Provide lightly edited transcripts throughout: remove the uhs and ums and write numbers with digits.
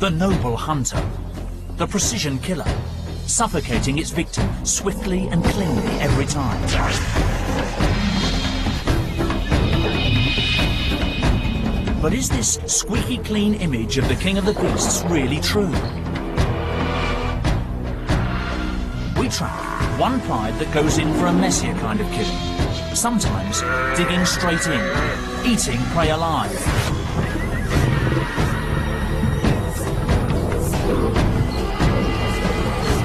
The noble hunter, the precision killer, suffocating its victim swiftly and cleanly every time. But is this squeaky clean image of the king of the beasts really true? We track one pride that goes in for a messier kind of killing, sometimes digging straight in, eating prey alive.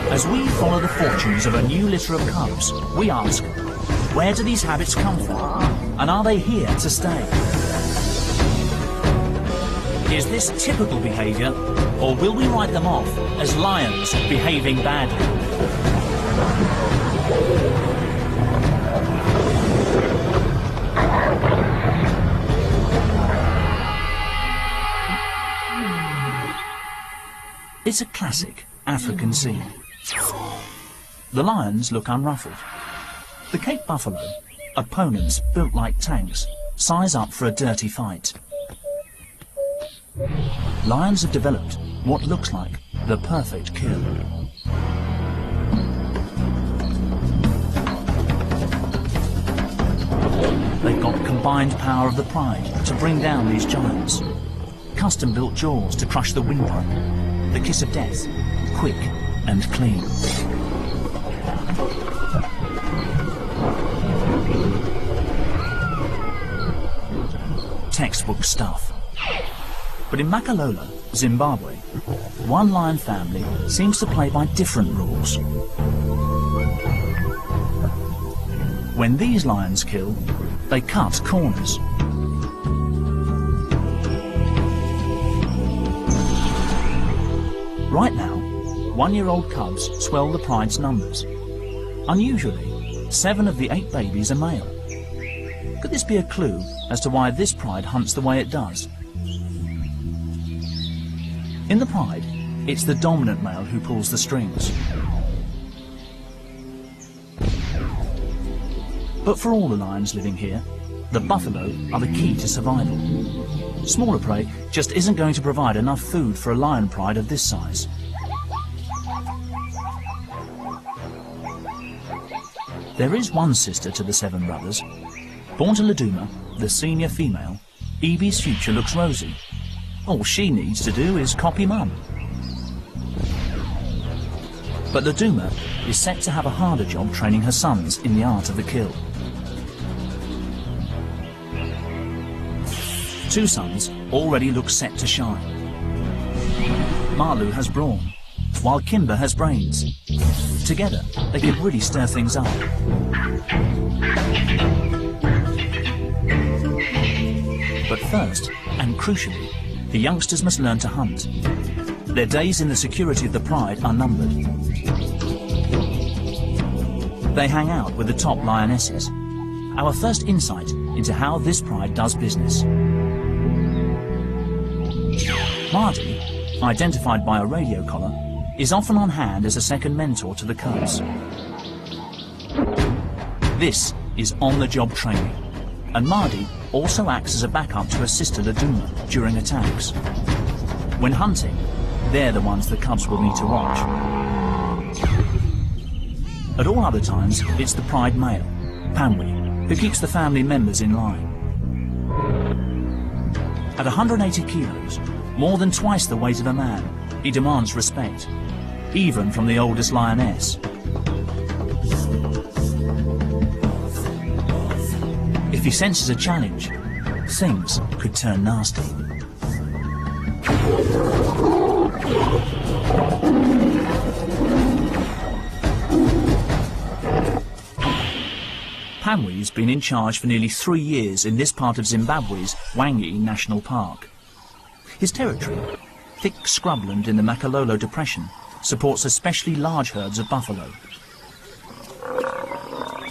As we follow the fortunes of a new litter of cubs, we ask, where do these habits come from, and are they here to stay? Is this typical behaviour, or will we write them off as lions behaving badly? It's a classic African scene. The lions look unruffled. The Cape buffalo, opponents built like tanks, size up for a dirty fight. Lions have developed what looks like the perfect kill. They've got the combined power of the pride to bring down these giants. Custom-built jaws to crush the windpipe. The kiss of death, quick and clean. Textbook stuff. But in Makalola, Zimbabwe, one lion family seems to play by different rules. When these lions kill, they cut corners. Right now, one-year-old cubs swell the pride's numbers. Unusually, 7 of the 8 babies are male. Could this be a clue as to why this pride hunts the way it does? In the pride, it's the dominant male who pulls the strings. But for all the lions living here, the buffalo are the key to survival. Smaller prey just isn't going to provide enough food for a lion pride of this size. There is one sister to the 7 brothers. Born to Laduma, the senior female, Evie's future looks rosy. All she needs to do is copy Mum. But Laduma is set to have a harder job training her sons in the art of the kill. 2 sons already look set to shine. Malu has brawn, while Kimber has brains. Together, they could really stir things up. But first, and crucially, the youngsters must learn to hunt. Their days in the security of the pride are numbered. They hang out with the top lionesses. Our first insight into how this pride does business. Mardi, identified by a radio collar, is often on hand as a second mentor to the cubs. This is on-the-job training, and Mardi also acts as a backup to her sister Laduma during attacks. When hunting, they're the ones the cubs will need to watch. At all other times, it's the pride male, Pamwi, who keeps the family members in line. At 180 kilos, more than twice the weight of a man, he demands respect, even from the oldest lioness. If he senses a challenge, things could turn nasty. Pamwi's been in charge for nearly 3 years in this part of Zimbabwe's Wangi National Park. His territory, thick scrubland in the Makalola Depression, supports especially large herds of buffalo.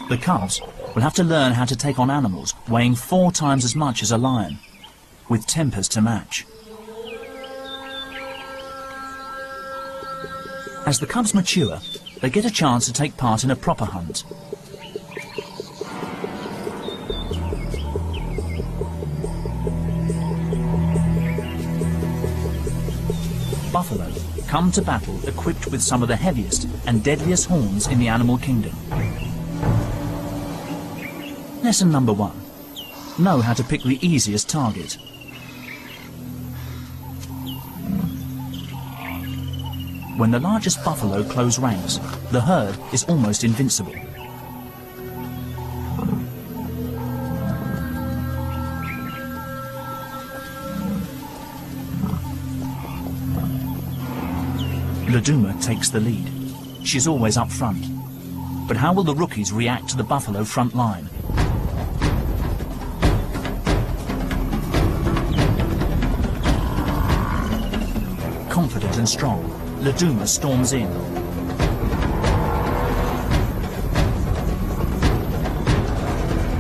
The cubs will have to learn how to take on animals weighing 4 times as much as a lion, with tempers to match. As the cubs mature, they get a chance to take part in a proper hunt. buffalo come to battle equipped with some of the heaviest and deadliest horns in the animal kingdom. Lesson number 1. Know how to pick the easiest target. When the largest buffalo close ranks, the herd is almost invincible. Laduma takes the lead. She's always up front. But how will the rookies react to the buffalo front line? Confident and strong, Laduma storms in.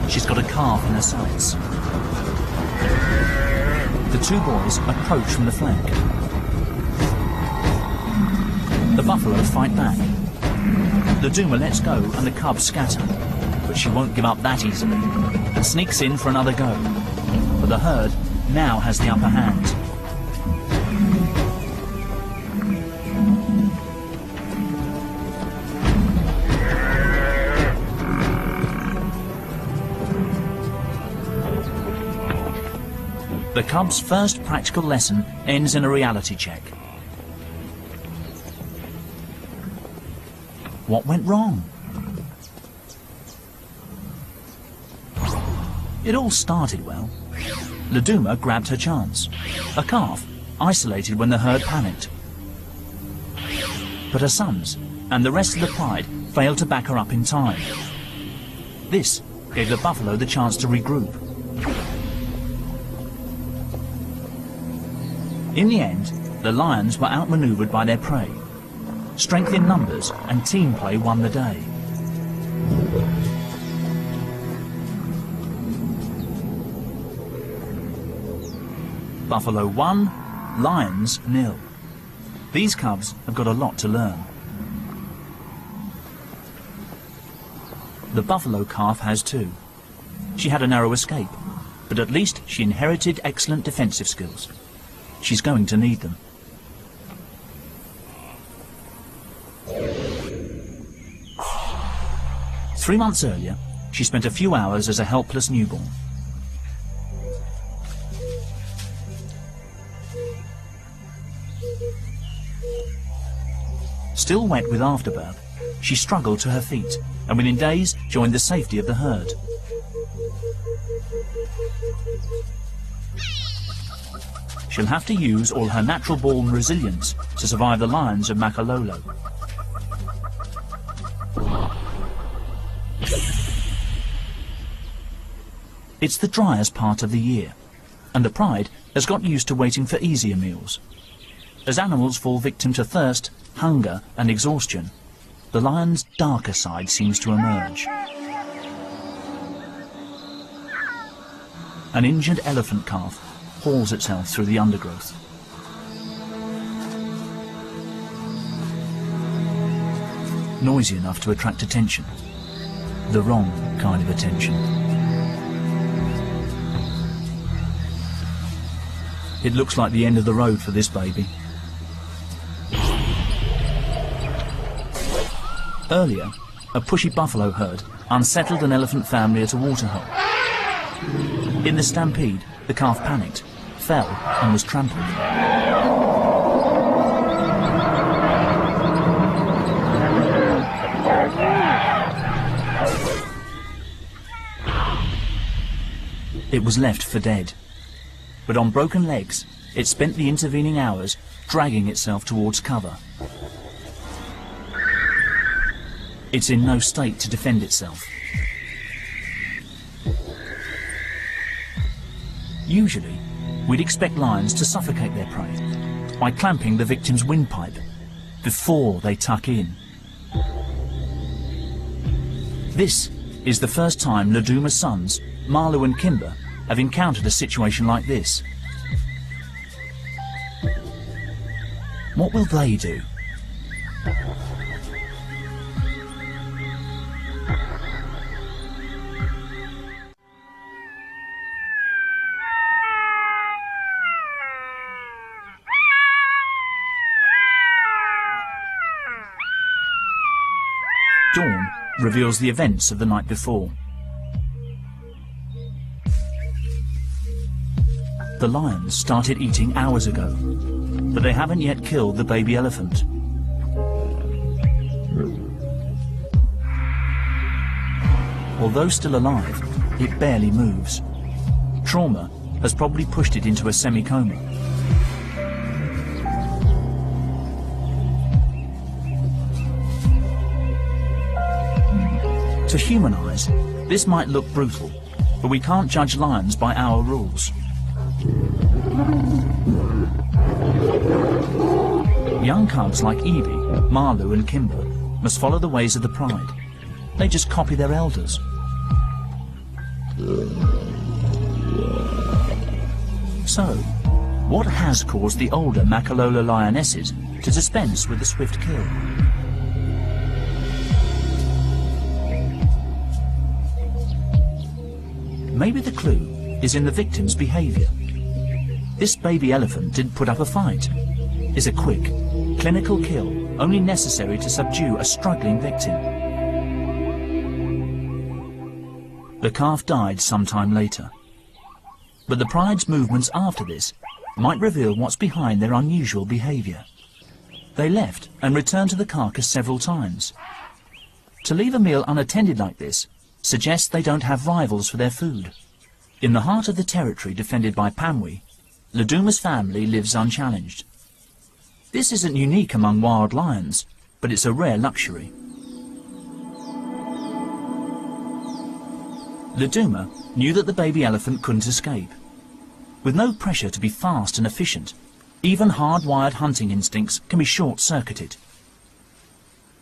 She's got a calf in her sights. The two boys approach from the flank. The buffalo fight back. Laduma lets go and the cubs scatter, but she won't give up that easily and sneaks in for another go. But the herd now has the upper hand. The cubs' first practical lesson ends in a reality check. What went wrong? It all started well. Laduma grabbed her chance. A calf, isolated when the herd panicked. But her sons and the rest of the pride failed to back her up in time. This gave the buffalo the chance to regroup. In the end, the lions were outmaneuvered by their prey. Strength in numbers and team play won the day. Buffalo 1, Lions 0. These cubs have got a lot to learn. The buffalo calf has too. She had a narrow escape, but at least she inherited excellent defensive skills. She's going to need them. Three months earlier, she spent a few hours as a helpless newborn. Still wet with afterbirth, she struggled to her feet and within days joined the safety of the herd. She'll have to use all her natural-born resilience to survive the lions of Makalolo. It's the driest part of the year, and the pride has got used to waiting for easier meals. As animals fall victim to thirst, hunger and exhaustion, the lion's darker side seems to emerge. An injured elephant calf hauls itself through the undergrowth. Noisy enough to attract attention. The wrong kind of attention. It looks like the end of the road for this baby. Earlier, a pushy buffalo herd unsettled an elephant family at a waterhole. In the stampede, the calf panicked, fell and was trampled. It was left for dead. But on broken legs, it spent the intervening hours dragging itself towards cover. It's in no state to defend itself. Usually, we'd expect lions to suffocate their prey by clamping the victim's windpipe before they tuck in. This is the first time Laduma's sons, Marlo and Kimber, have encountered a situation like this. What will they do? reveals the events of the night before. The lions started eating hours ago, but they haven't yet killed the baby elephant. Although still alive, it barely moves. Trauma has probably pushed it into a semi-coma. To human eyes, this might look brutal, but we can't judge lions by our rules. Young cubs like Evie, Marlu and Kimber must follow the ways of the pride. They just copy their elders. So, what has caused the older Makalola lionesses to dispense with the swift kill? Maybe the clue is in the victim's behavior. This baby elephant didn't put up a fight. It's a quick, clinical kill, only necessary to subdue a struggling victim. The calf died sometime later. But the pride's movements after this might reveal what's behind their unusual behavior. They left and returned to the carcass several times. To leave a meal unattended like this suggests they don't have rivals for their food. In the heart of the territory defended by Pamwi, Laduma's family lives unchallenged. This isn't unique among wild lions, but it's a rare luxury. Laduma knew that the baby elephant couldn't escape. With no pressure to be fast and efficient, even hardwired hunting instincts can be short-circuited.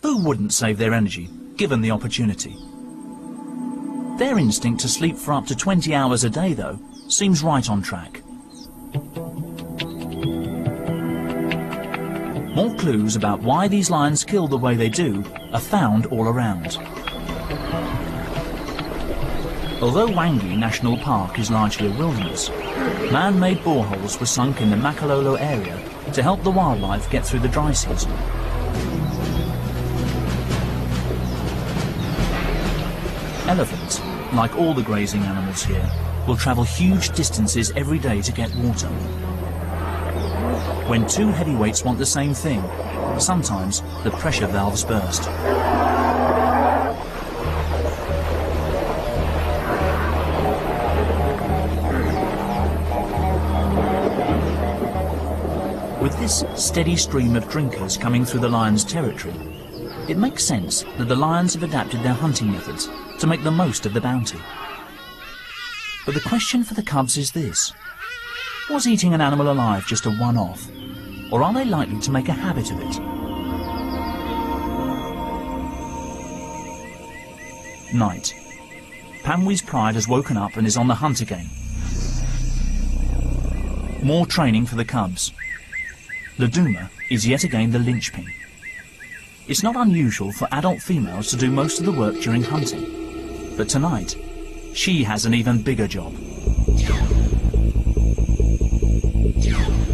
Who wouldn't save their energy, given the opportunity? Their instinct to sleep for up to 20 hours a day, though, seems right on track. More clues about why these lions kill the way they do are found all around. Although Wangi National Park is largely a wilderness, man-made boreholes were sunk in the Makalolo area to help the wildlife get through the dry season. Elephants, like all the grazing animals here, will travel huge distances every day to get water. When two heavyweights want the same thing, sometimes the pressure valves burst. With this steady stream of drinkers coming through the lion's territory, it makes sense that the lions have adapted their hunting methods to make the most of the bounty. But the question for the cubs is this: was eating an animal alive just a one-off, or are they likely to make a habit of it? Night. Pamwi's pride has woken up and is on the hunt again. More training for the cubs. Laduma is yet again the linchpin. It's not unusual for adult females to do most of the work during hunting, but tonight, she has an even bigger job.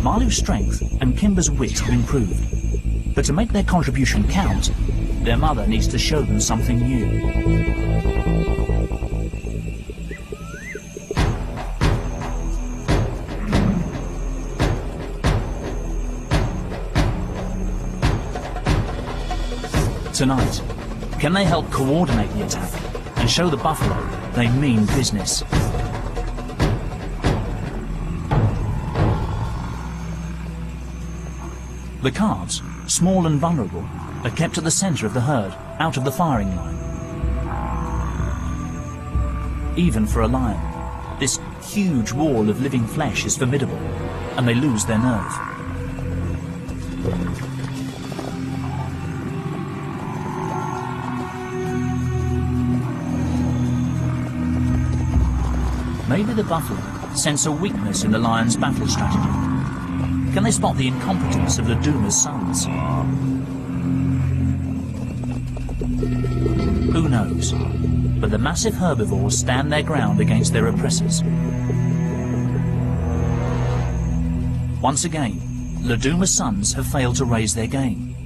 Marlu's strength and Kimber's wit have improved, but to make their contribution count, their mother needs to show them something new. Tonight, can they help coordinate the attack and show the buffalo they mean business? The calves, small and vulnerable, are kept at the centre of the herd, out of the firing line. Even for a lion, this huge wall of living flesh is formidable, and they lose their nerve. Maybe the buffalo sense a weakness in the lion's battle strategy. Can they spot the incompetence of Laduma's sons? Who knows? But the massive herbivores stand their ground against their oppressors. Once again, Laduma's sons have failed to raise their game.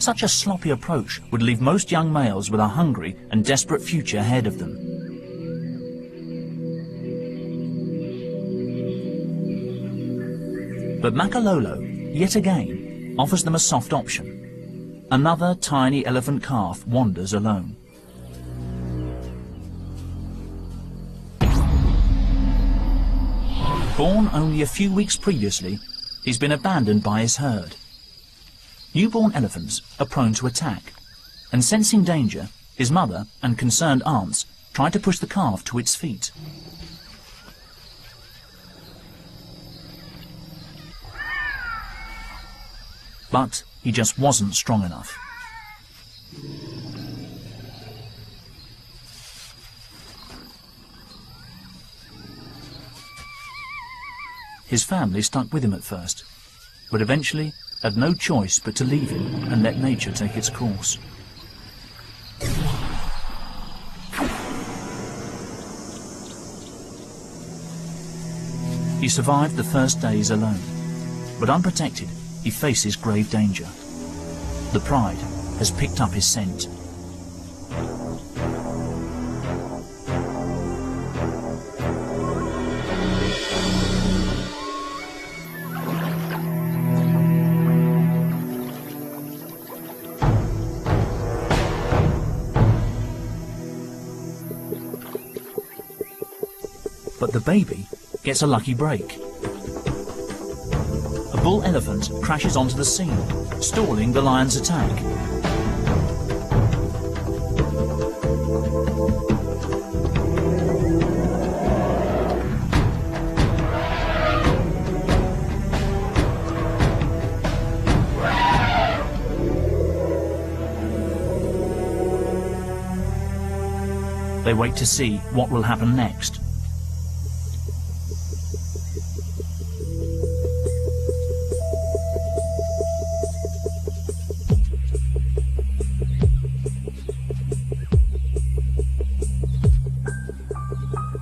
Such a sloppy approach would leave most young males with a hungry and desperate future ahead of them. But Makalolo, yet again, offers them a soft option. Another tiny elephant calf wanders alone. Born only a few weeks previously, he's been abandoned by his herd. Newborn elephants are prone to attack, and sensing danger, his mother and concerned aunts try to push the calf to its feet. But he just wasn't strong enough. His family stuck with him at first, but eventually had no choice but to leave him and let nature take its course. He survived the first days alone, but unprotected, he faces grave danger. The pride has picked up his scent. But the baby gets a lucky break. A bull elephant crashes onto the scene, stalling the lion's attack. They wait to see what will happen next.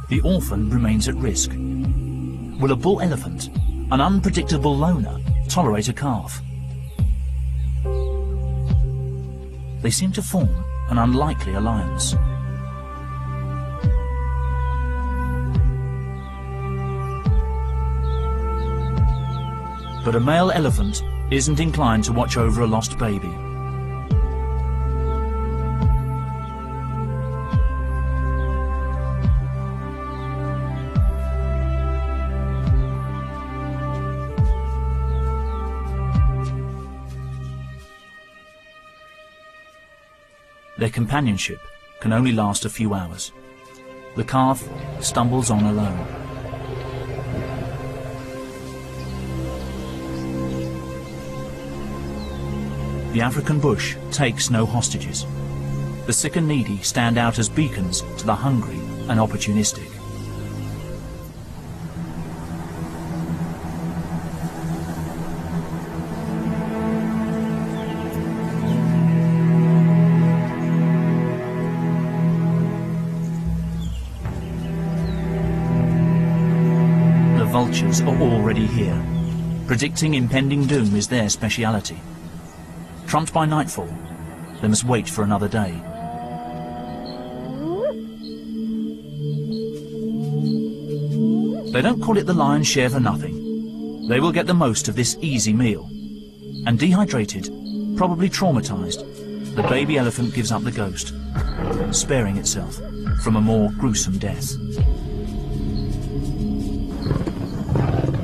The orphan remains at risk. Will a bull elephant, an unpredictable loner, tolerate a calf? They seem to form an unlikely alliance. But a male elephant isn't inclined to watch over a lost baby. Their companionship can only last a few hours. The calf stumbles on alone. The African bush takes no hostages. The sick and needy stand out as beacons to the hungry and opportunistic. The vultures are already here. Predicting impending doom is their speciality. Trumped by nightfall, they must wait for another day. They don't call it the lion's share for nothing. They will get the most of this easy meal. And dehydrated, probably traumatized, the baby elephant gives up the ghost, sparing itself from a more gruesome death.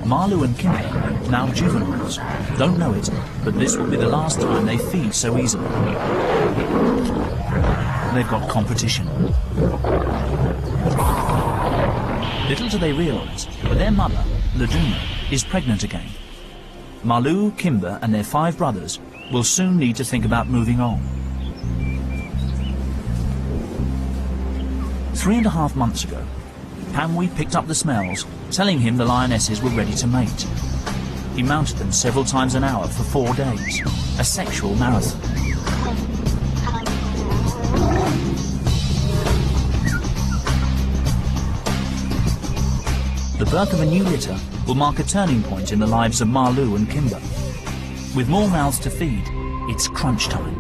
Malu and Kimber, now juveniles, don't know it, but this will be the last time they feed so easily. They've got competition. Little do they realise, but their mother, Laduna, is pregnant again. Malu, Kimber and their 5 brothers will soon need to think about moving on. 3.5 months ago, Pamwi picked up the smells, telling him the lionesses were ready to mate. He mounted them several times an hour for 4 days, a sexual marathon. The birth of a new litter will mark a turning point in the lives of Malu and Kimber. With more mouths to feed, it's crunch time.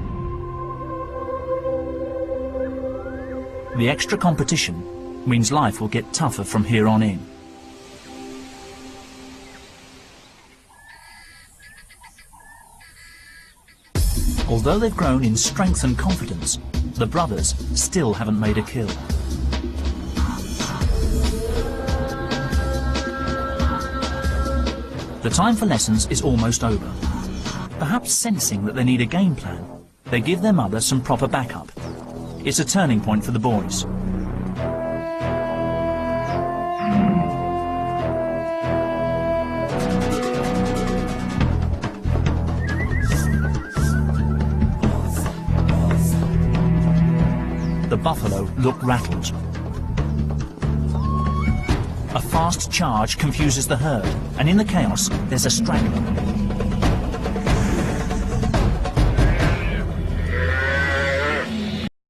The extra competition means life will get tougher from here on in. Although they've grown in strength and confidence, the brothers still haven't made a kill. The time for lessons is almost over. Perhaps sensing that they need a game plan, they give their mother some proper backup. It's a turning point for the boys. The buffalo look rattled. A fast charge confuses the herd, and in the chaos, there's a straggler.